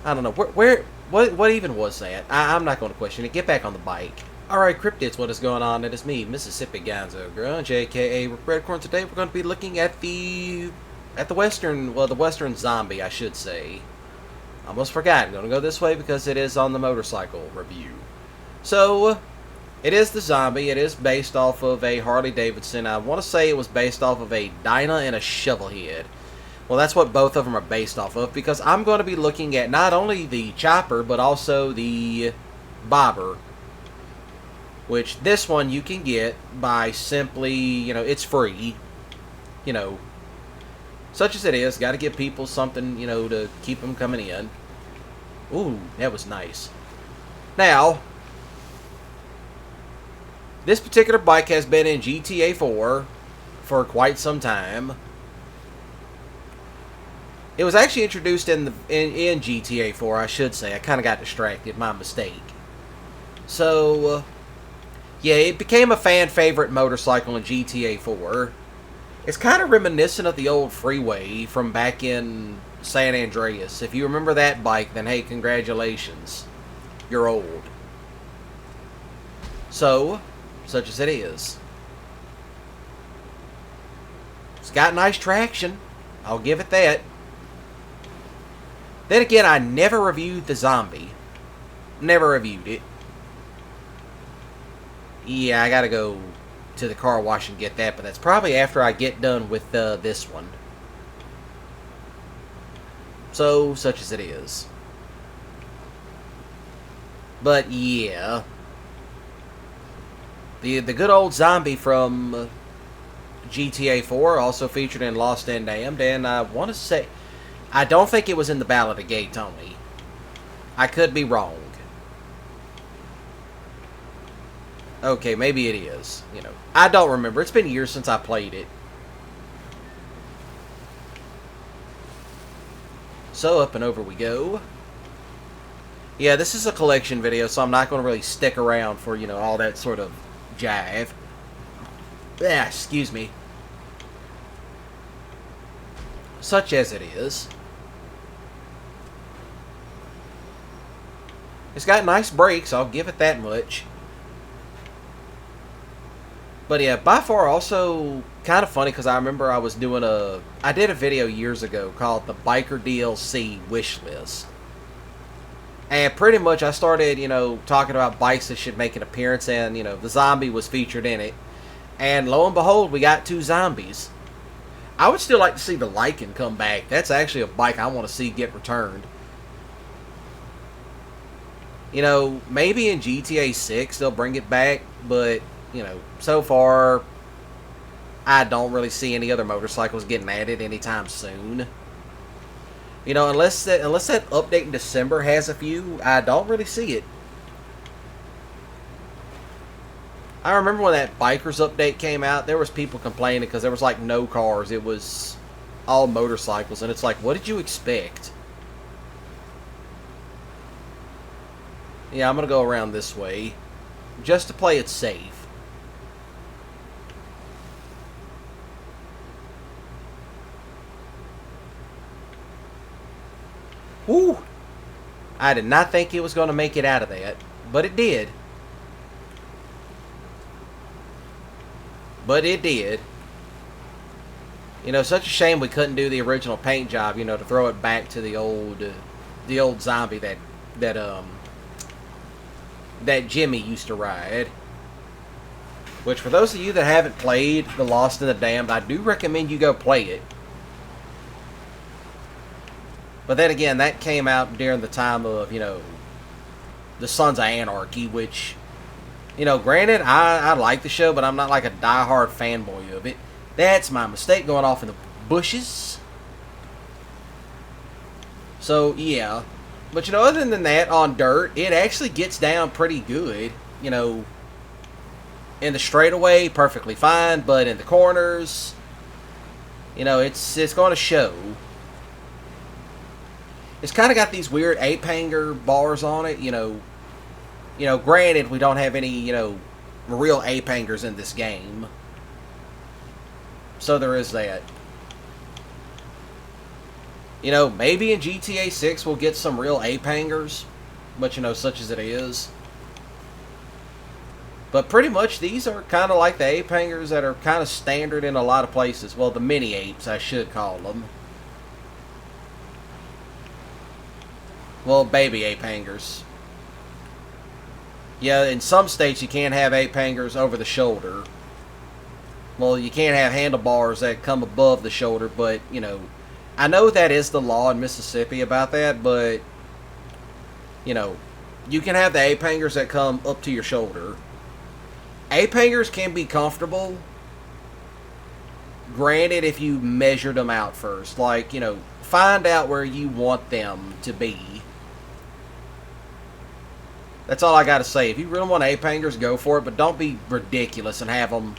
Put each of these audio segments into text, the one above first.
I don't know. What even was that? I'm not going to question it. Get back on the bike. Alright, Cryptids, what is going on? It is me, Mississippi Gonzo Grunge, aka Redcorn. Today we're going to be looking at the Western Zombie, I should say. Almost forgot. I'm going to go this way because it is on the motorcycle review. So, it is the Zombie. It is based off of a Harley Davidson. I want to say it was based off of a Dyna and a Shovelhead. Well, that's what both of them are based off of, because I'm going to be looking at not only the chopper, but also the bobber. Which, this one you can get by simply, it's free. Such as it is, got to give people something, to keep them coming in. Ooh, that was nice. Now, this particular bike has been in GTA 4 for quite some time. It was actually introduced in GTA 4, I should say. I kind of got distracted, my mistake. So, yeah, it became a fan favorite motorcycle in GTA 4. It's kind of reminiscent of the old Freeway from back in San Andreas. If you remember that bike, then hey, congratulations. You're old. So, such as it is. It's got nice traction. I'll give it that. Then again, I never reviewed the Zombie. Never reviewed it. Yeah, I gotta go to the car wash and get that, but that's probably after I get done with this one. So, such as it is. But, yeah. The good old Zombie from GTA 4 also featured in Lost and Damned, and I want to say, I don't think it was in the Ballad of Gay Tony. I could be wrong. Okay, maybe it is. I don't remember. It's been years since I played it. So, up and over we go. Yeah, this is a collection video, so I'm not going to really stick around for, all that sort of jive. Ah, excuse me. Such as it is. It's got nice brakes, I'll give it that much. But yeah, by far also kind of funny, because I remember I did a video years ago called the Biker DLC Wish List. And pretty much I started, talking about bikes that should make an appearance, and, the Zombie was featured in it. And lo and behold, we got 2 zombies. I would still like to see the Lycan come back. That's actually a bike I want to see get returned. Maybe in GTA 6 they'll bring it back, but, so far, I don't really see any other motorcycles getting added anytime soon. Unless that update in December has a few, I don't really see it. I remember when that Bikers update came out, there was people complaining because there was, no cars. It was all motorcycles, and it's like, what did you expect? Yeah, I'm going to go around this way, just to play it safe. Woo! I did not think it was going to make it out of that, but it did. But it did. Such a shame we couldn't do the original paint job, to throw it back to the old Zombie that Jimmy used to ride. Which, for those of you that haven't played The Lost and the Damned, I do recommend you go play it. But then again, that came out during the time of, the Sons of Anarchy, which, granted, I like the show, but I'm not like a diehard fanboy of it. That's my mistake, going off in the bushes. So, yeah. But, other than that, on dirt, it actually gets down pretty good. In the straightaway, perfectly fine, but in the corners, it's going to show. It's kind of got these weird ape hanger bars on it, granted, we don't have any, real ape hangers in this game. So there is that. You know, maybe in GTA 6 we'll get some real ape hangers, but you know, such as it is. But pretty much these are kind of like the ape hangers that are kind of standard in a lot of places. Well, the mini apes, I should call them. Well, baby ape hangers. Yeah, in some states you can't have ape hangers over the shoulder. Well, you can't have handlebars that come above the shoulder, but, you know, I know that is the law in Mississippi about that, but, you know, you can have the ape hangers that come up to your shoulder. Ape hangers can be comfortable, granted, if you measure them out first. Like, you know, find out where you want them to be. That's all I got to say. If you really want ape hangers, go for it, but don't be ridiculous and have them,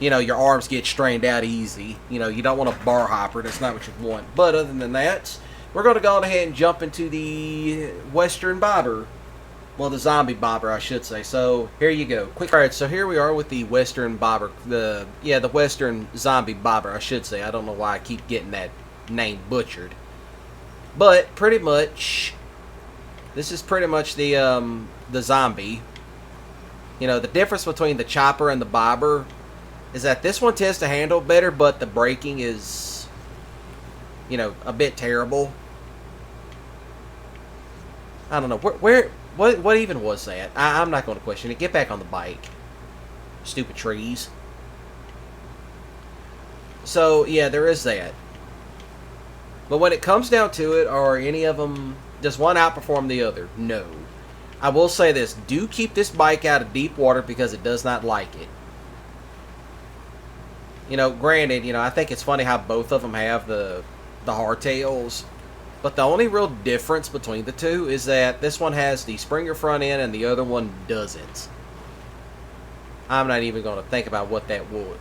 you know, your arms get strained out easy. You know, you don't want a bar hopper. That's not what you want. But other than that, we're going to go ahead and jump into the Western Bobber. Well, the zombie bobber, I should say. So, here you go. Quick. Alright, so here we are with the Western bobber. The Western zombie bobber, I should say. I don't know why I keep getting that name butchered. But, pretty much, this is pretty much the zombie. You know, the difference between the chopper and the bobber is that this one tends to handle better, but the braking is, you know, a bit terrible. I don't know. What even was that? I'm not going to question it. Get back on the bike. Stupid trees. So, yeah, there is that. But when it comes down to it, are any of them... Does one outperform the other? No. I will say this. Do keep this bike out of deep water because it does not like it. You know, granted, you know, I think it's funny how both of them have the hardtails. But the only real difference between the two is that this one has the Springer front end and the other one doesn't. I'm not even going to think about what that would.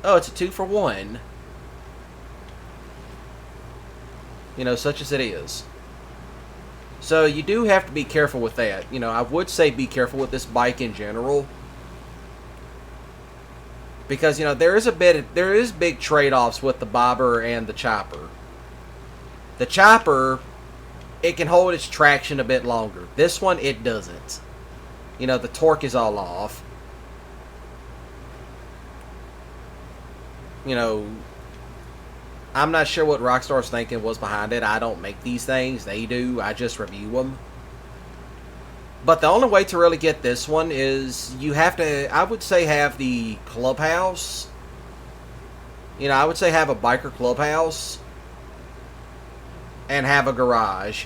Oh, it's a 2-for-1. You know, such as it is. So you do have to be careful with that. You know, I would say be careful with this bike in general. Because, you know, there is big trade-offs with the bobber and the chopper. The chopper, it can hold its traction a bit longer. This one, it doesn't. You know, the torque is all off. You know, I'm not sure what Rockstar's thinking was behind it. I don't make these things. They do. I just review them. But the only way to really get this one is you have to, I would say, have the clubhouse. You know, I would say have a biker clubhouse. And have a garage.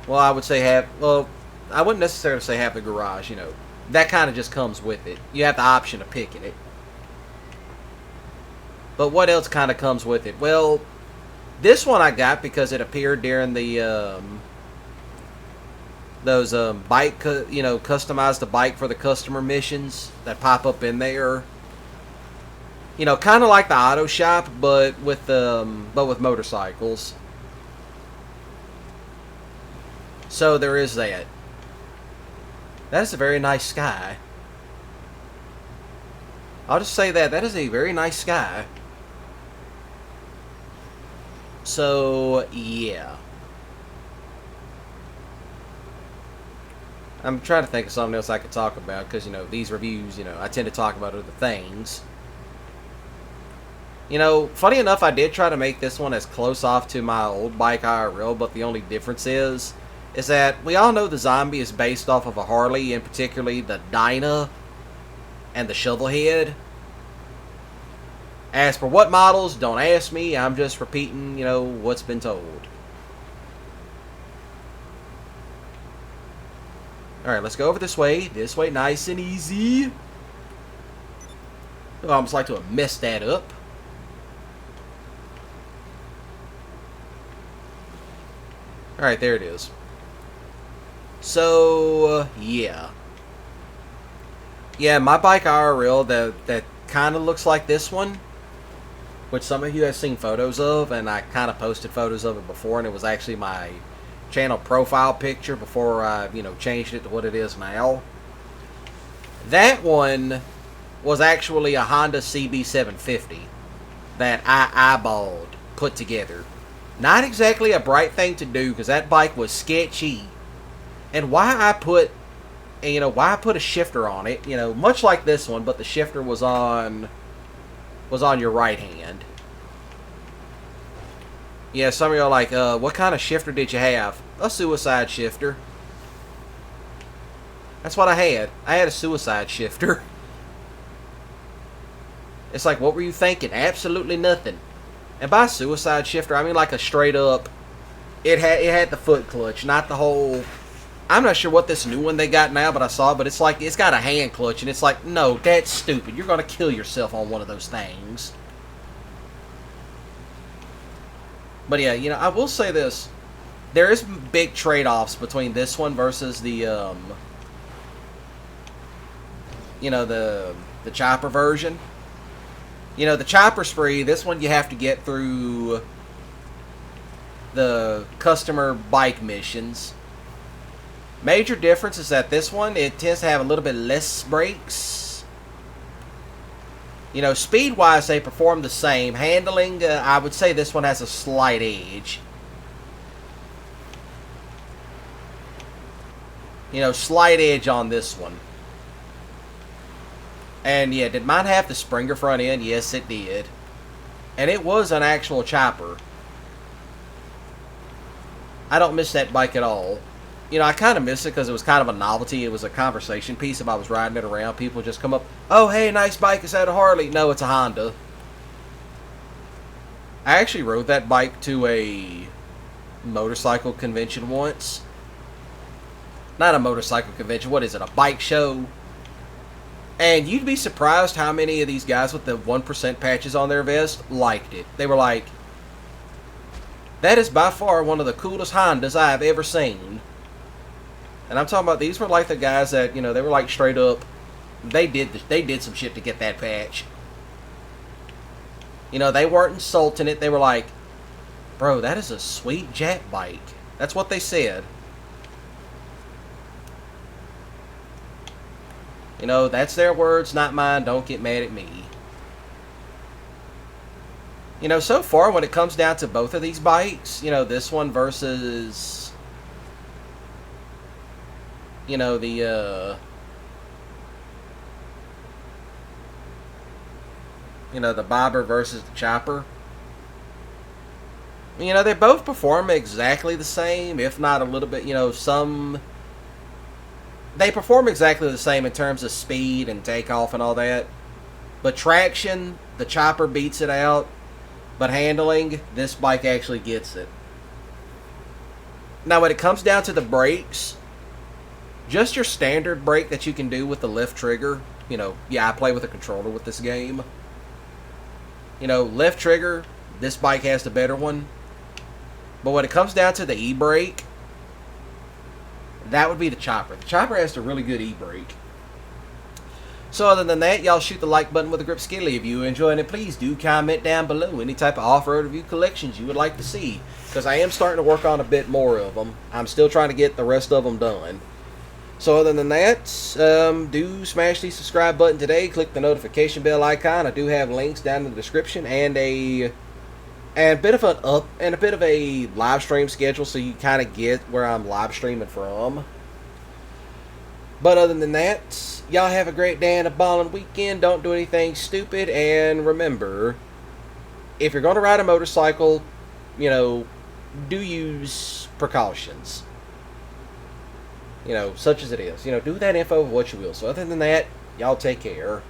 Well, I would say I wouldn't necessarily say have the garage, you know. That kind of just comes with it. You have the option of picking it. But what else kind of comes with it? Well, this one I got because it appeared during the, those, bike, you know, customize the bike for the customer missions that pop up in there. You know, kind of like the auto shop, but with motorcycles. So there is that. That is a very nice sky. I'll just say that is a very nice sky. So yeah. I'm trying to think of something else I could talk about because, you know, these reviews, you know, I tend to talk about other things. You know, funny enough, I did try to make this one as close off to my old bike IRL, but the only difference is that we all know the Zombie is based off of a Harley, and particularly the Dyna and the Shovelhead. As for what models, don't ask me. I'm just repeating, you know, what's been told. Alright, let's go over this way. This way, nice and easy. Oh, I almost like to have messed that up. Alright, there it is. So, yeah. Yeah, my bike IRL that kind of looks like this one, which some of you have seen photos of, and I kind of posted photos of it before, and it was actually my channel profile picture before I, you know, changed it to what it is now. That one was actually a Honda CB750 that I eyeballed put together. Not exactly a bright thing to do because that bike was sketchy. And why I put a shifter on it, much like this one, but the shifter was on your right hand. Yeah, some of you are like, what kind of shifter did you have? A suicide shifter. That's what I had. I had a suicide shifter. It's like, what were you thinking? Absolutely nothing. And by suicide shifter, I mean like a straight up. It had the foot clutch, not the whole. I'm not sure what this new one they got now, but I saw it. But it's like it's got a hand clutch, and it's like, no, that's stupid. You're gonna kill yourself on one of those things. But yeah, I will say this: there is big trade-offs between this one versus the the chopper version. The chopper spree, this one you have to get through the customer bike missions. Major difference is that this one, it tends to have a little bit less brakes. Speed-wise, they perform the same. Handling, I would say this one has a slight edge. Slight edge on this one. And yeah, did mine have the Springer front end? Yes, it did. And it was an actual chopper. I don't miss that bike at all. I kind of miss it because it was kind of a novelty. It was a conversation piece. If I was riding it around, people just come up, oh, hey, nice bike. Is that a Harley? No, it's a Honda. I actually rode that bike to a motorcycle convention once. Not a motorcycle convention. What is it? A bike show? And you'd be surprised how many of these guys with the 1% patches on their vest liked it. They were like, that is by far one of the coolest Hondas I have ever seen. And I'm talking about, these were like the guys that, they were like straight up, they did some shit to get that patch. They weren't insulting it. They were like, bro, that is a sweet Jap bike. That's what they said. That's their words, not mine. Don't get mad at me. So far when it comes down to both of these bikes, this one versus, the bobber versus the chopper. They both perform exactly the same, if not a little bit, they perform exactly the same in terms of speed and takeoff and all that. But traction, the chopper beats it out. But handling, this bike actually gets it. Now when it comes down to the brakes, just your standard brake that you can do with the left trigger. Yeah, I play with a controller with this game. Left trigger, this bike has the better one. But when it comes down to the e-brake, that would be the chopper. The chopper has a really good e-brake. So other than that, y'all shoot the like button with a grip skilly. If you enjoyed it, please do comment down below any type of off-road review collections you would like to see. Because I am starting to work on a bit more of them. I'm still trying to get the rest of them done. So other than that, do smash the subscribe button today. Click the notification bell icon. I do have links down in the description and a bit of a live stream schedule, so you kind of get where I'm live streaming from. But other than that, y'all have a great day and a ballin' weekend. Don't do anything stupid, and remember, if you're going to ride a motorcycle, do use precautions. Such as it is. Do that info of what you will. So other than that, y'all take care.